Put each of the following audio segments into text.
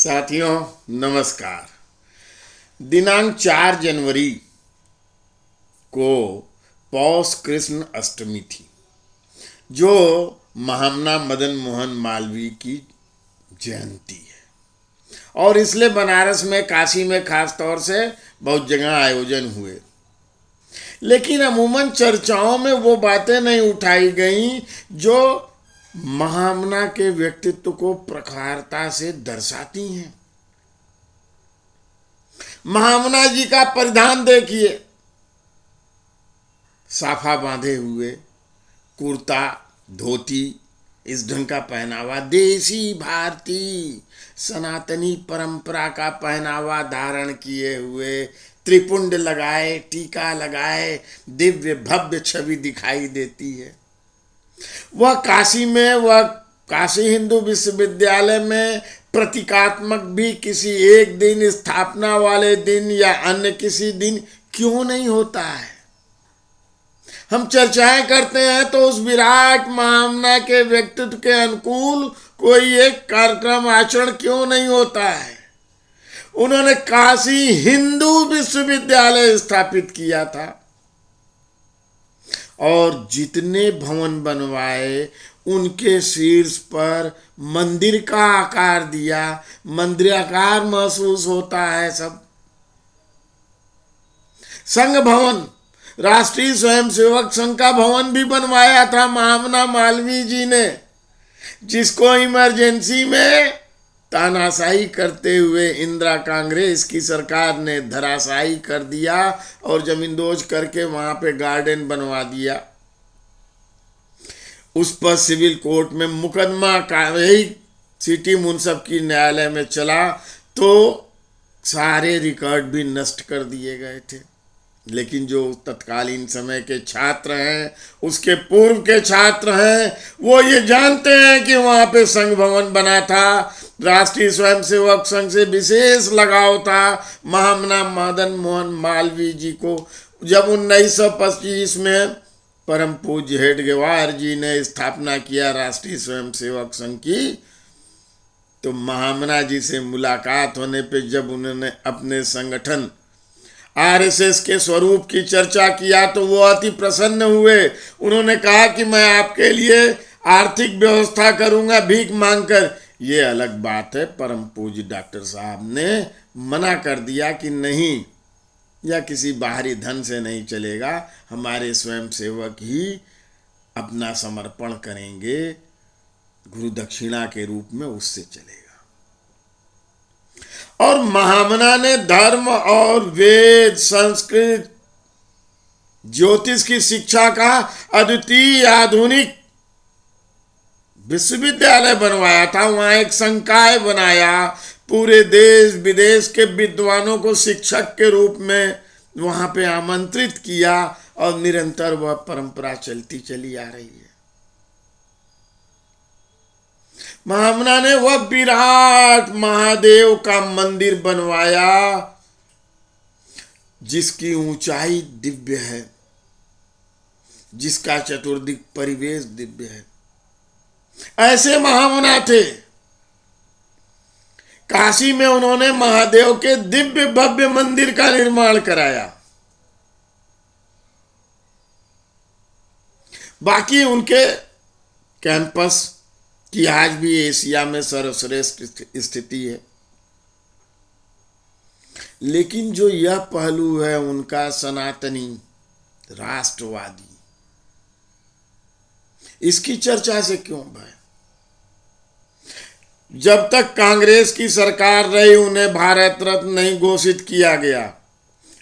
साथियों नमस्कार। दिनांक 4 जनवरी को पौष कृष्ण अष्टमी थी, जो महामना मदन मोहन मालवीय की जयंती है और इसलिए बनारस में, काशी में खास तौर से बहुत जगह आयोजन हुए। लेकिन अमूमन चर्चाओं में वो बातें नहीं उठाई गईं जो महामना के व्यक्तित्व को प्रखरता से दर्शाती हैं। महामना जी का परिधान देखिए, साफा बांधे हुए, कुर्ता धोती, इस ढंग का पहनावा, देसी भारतीय सनातनी परंपरा का पहनावा धारण किए हुए, त्रिपुंड लगाए, टीका लगाए, दिव्य भव्य छवि दिखाई देती है। वह काशी हिंदू विश्वविद्यालय में प्रतीकात्मक भी किसी एक दिन, स्थापना वाले दिन या अन्य किसी दिन क्यों नहीं होता है। हम चर्चाएं करते हैं तो उस विराट महामना के व्यक्तित्व के अनुकूल कोई एक कार्यक्रम आचरण क्यों नहीं होता है। उन्होंने काशी हिंदू विश्वविद्यालय स्थापित किया था और जितने भवन बनवाए उनके शीर्ष पर मंदिर का आकार दिया, मंदिराकार महसूस होता है। सब संघ भवन, राष्ट्रीय स्वयंसेवक संघ का भवन भी बनवाया था महामना मालवीय जी ने, जिसको इमरजेंसी में तानाशाही करते हुए इंदिरा कांग्रेस की सरकार ने धराशायी कर दिया और जमींदोज करके वहां पे गार्डन बनवा दिया। उस पर सिविल कोर्ट में मुकदमा का यही सिटी मुंसफ की न्यायालय में चला तो सारे रिकॉर्ड भी नष्ट कर दिए गए थे। लेकिन जो तत्कालीन समय के छात्र हैं, उसके पूर्व के छात्र हैं, वो ये जानते हैं कि वहां पे संघ भवन बना था। राष्ट्रीय स्वयंसेवक संघ से विशेष लगाव था महामना मदन मोहन मालवीय जी को। जब 1925 में परम पूज्य हेडगेवार जी ने स्थापना किया राष्ट्रीय स्वयंसेवक संघ की, तो महामना जी से मुलाकात होने पे जब उन्होंने अपने संगठन आरएसएस के स्वरूप की चर्चा किया तो वो अति प्रसन्न हुए। उन्होंने कहा कि मैं आपके लिए आर्थिक व्यवस्था करूंगा भीख मांगकर। ये अलग बात है, परम पूज्य डॉक्टर साहब ने मना कर दिया कि नहीं, या किसी बाहरी धन से नहीं चलेगा, हमारे स्वयंसेवक ही अपना समर्पण करेंगे गुरु दक्षिणा के रूप में, उससे चलेगा। और महामना ने धर्म और वेद, संस्कृत, ज्योतिष की शिक्षा का अद्वितीय आधुनिक विश्वविद्यालय बनवाया था। वहां एक संकाय बनाया, पूरे देश विदेश के विद्वानों को शिक्षक के रूप में वहां पे आमंत्रित किया और निरंतर वह परंपरा चलती चली आ रही है। महामना ने वह विराट महादेव का मंदिर बनवाया जिसकी ऊंचाई दिव्य है, जिसका चतुर्दिक परिवेश दिव्य है। ऐसे महामना थे। काशी में उन्होंने महादेव के दिव्य भव्य मंदिर का निर्माण कराया। बाकी उनके कैंपस की आज भी एशिया में सर्वश्रेष्ठ स्थिति है। लेकिन जो यह पहलू है उनका सनातनी, राष्ट्रवादी, इसकी चर्चा से क्यों भाई? जब तक कांग्रेस की सरकार रही उन्हें भारत रत्न नहीं घोषित किया गया।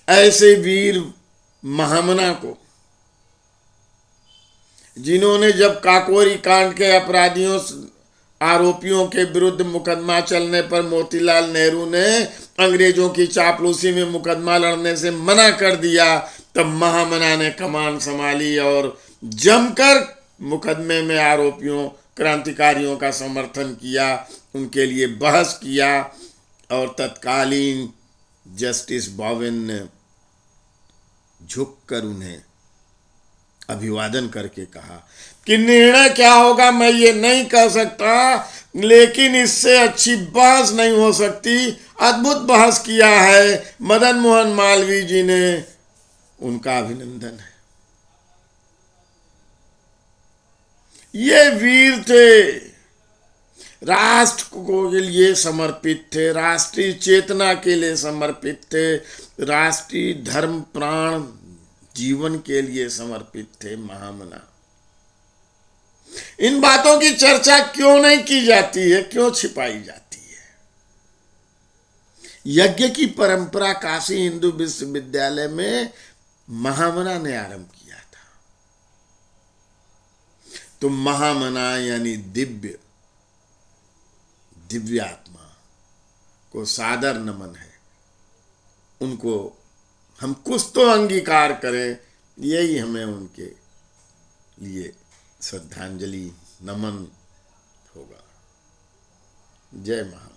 ऐसे वीर महामना को, जिन्होंने जब काकोरी कांड के आरोपियों के विरुद्ध मुकदमा चलने पर मोतीलाल नेहरू ने अंग्रेजों की चापलूसी में मुकदमा लड़ने से मना कर दिया, तब महामना ने कमान संभाली और जमकर मुकदमे में आरोपियों, क्रांतिकारियों का समर्थन किया, उनके लिए बहस किया और तत्कालीन जस्टिस बोवेन ने झुककर उन्हें अभिवादन करके कहा कि निर्णय क्या होगा मैं ये नहीं कह सकता, लेकिन इससे अच्छी बहस नहीं हो सकती। अद्भुत बहस किया है मदन मोहन मालवीय जी ने, उनका अभिनंदन है। ये वीर थे, राष्ट्र को के लिए समर्पित थे, राष्ट्रीय चेतना के लिए समर्पित थे, राष्ट्रीय धर्म प्राण जीवन के लिए समर्पित थे। महामना, इन बातों की चर्चा क्यों नहीं की जाती है, क्यों छिपाई जाती है? यज्ञ की परंपरा काशी हिंदू विश्वविद्यालय में महामना ने आरंभ किया था। तो महामना यानी दिव्य आत्मा को सादर नमन है। उनको हम कुछ तो अंगीकार करें, यही हमें उनके लिए श्रद्धांजलि नमन होगा। जय महा।